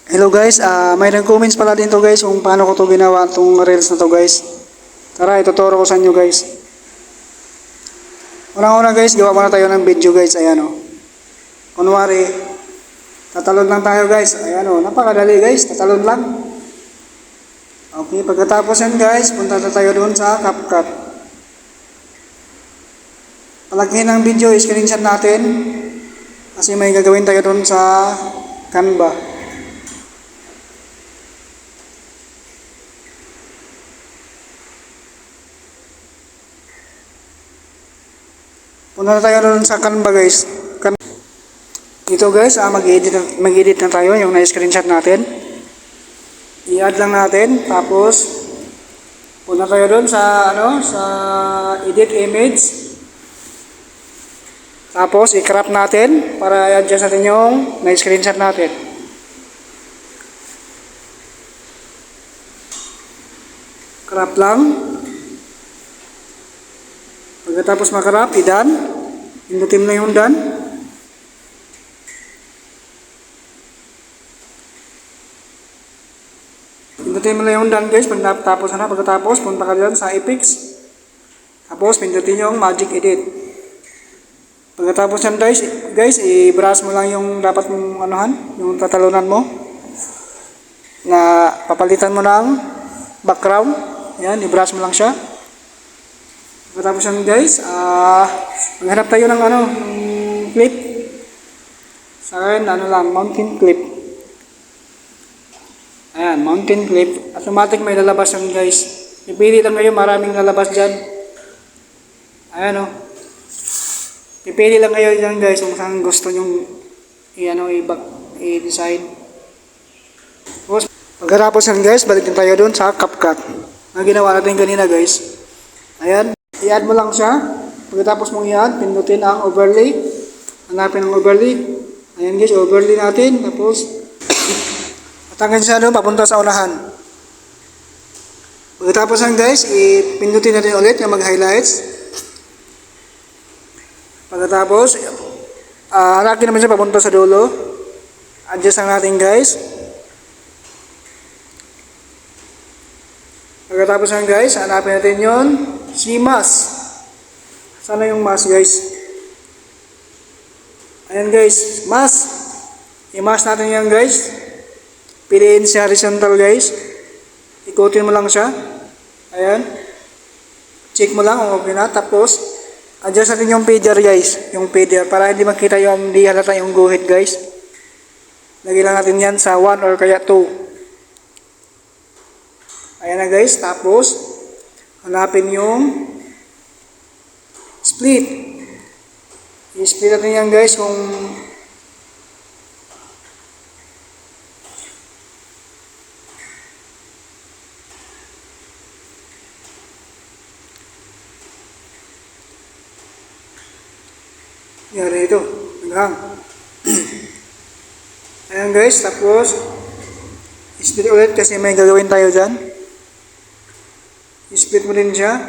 Hello guys, may nag-comments pala din to guys kung paano ko to ginawa itong reels na to guys. Tara, ituturo ko sa inyo guys. Unang-una guys, gawa muna tayo ng video guys. Ayan o. Kunwari, tatalon lang tayo guys. Ayan o, napakadali guys, tatalon lang. Okay, pagkatapos yan guys, punta na tayo doon sa CapCut. Palagyan ng video, screenshot natin. Kasi may gagawin tayo doon sa Canva. Punta na tayo doon sa Canva guys. Dito guys, mag-edit na tayo yung na-screenshot natin. I-add lang natin, tapos punta tayo doon sa sa edit image. Tapos i-crop natin para i-adjust natin yung na-screenshot natin. Crop lang. Pagkatapos makrap, i-done. Pindutin mo na yung done. Pindutin mo na yung done guys. Pagkatapos na, pagkatapos punta ka dyan sa Epix. Tapos pindutin yung Magic Edit. Pagkatapos yan guys, i-brush mo lang yung dapat mong yung tatalunan mo. Na papalitan mo ng background. Yan, i-brush mo lang siya. Pagkatapos yan guys, maghanap tayo ng clip. Sa akin, mountain clip. Ayan, mountain clip. Automatic may lalabas yan guys. Pipili lang kayo, maraming lalabas dyan. Ayan o. Pipili lang kayo dyan guys kung saan gusto nyong i-design. Pagkatapos yan guys, balik din tayo doon sa CapCut. Na ginawa natin kanina guys. Ayan, i-add mo lang siya. Pagkatapos mong i-add, pindutin ang overlay. Hanapin ang overlay. Ayan guys, overlay natin. Tapos, atangin siya doon, papunta sa unahan. Pagkatapos yan guys, ipindutin natin ulit yung mag-highlights. Pagkatapos, hanakin naman siya papunta sa dulo. Adjust lang natin guys. Pagkatapos yan guys, hanapin natin yon si mask. Sana yung mask guys. Ayan guys, mask. I-mask natin yan guys. Piliin si horizontal guys. Ikutin mo lang siya. Ayan. Check mo lang kung okay na. Tapos, adjust natin yung fader guys. Yung fader para hindi makita yung, hindi halata yung guhit guys. Lagyan lang natin yan sa 1 or kaya 2. Ayan na guys. Tapos, hanapin yung split. I-split natin yan guys kung yari ito. Hanggang. Ayan guys. Tapos, i-split ulit kasi may gagawin tayo dyan. I-split mo din siya.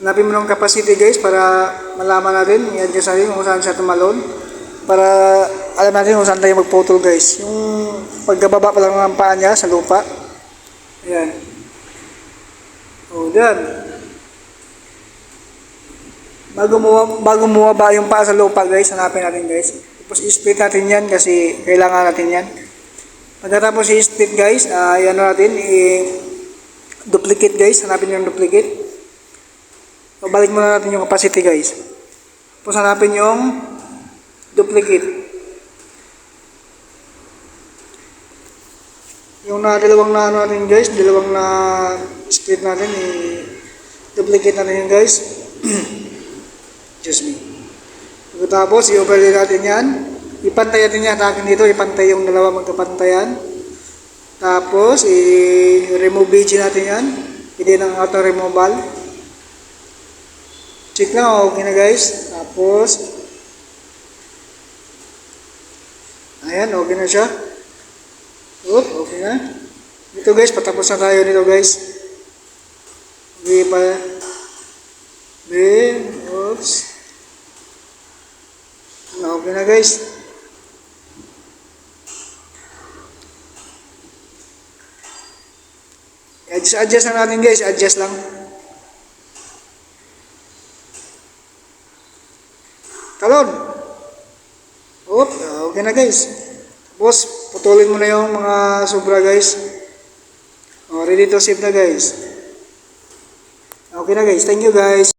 Hanapin mo ng capacity guys para malaman natin, i-adjust natin kung saan siya tumalon. Para alam natin kung saan tayo magputol guys. Yung pagkababa pa lang ng paa niya sa lupa. Ayan. O, dyan. Bago muwaba yung paa sa lupa guys, hanapin natin guys. Tapos i-split natin yan kasi kailangan natin yan. Pagkatapos i-split guys, yan natin, i-duplicate guys. Hanapin yung duplicate. So, balik muna natin yung opacity guys. Tapos hanapin yung duplicate. Yung dalawang na natin guys, dalawang na split natin, i-duplicate natin yun guys. Just me. Pagkatapos, i-overlay natin yan. Ipantay natin yan. Akin dito, ipantay yung dalawa magkapantayan. Tapos, i-remove BG natin yan. Hindi ng auto-removal. Check lang, okay na guys. Tapos, ayan, okay na siya. Okay na. Dito guys, patapos na tayo nito guys. Okay pa. Then, oops. Okay na guys. Adjust na natin guys. Adjust lang. Talon. Oop, okay na guys. Tapos, putulin mo na yung mga sobra guys. Ready to save na guys. Okay na guys. Thank you guys.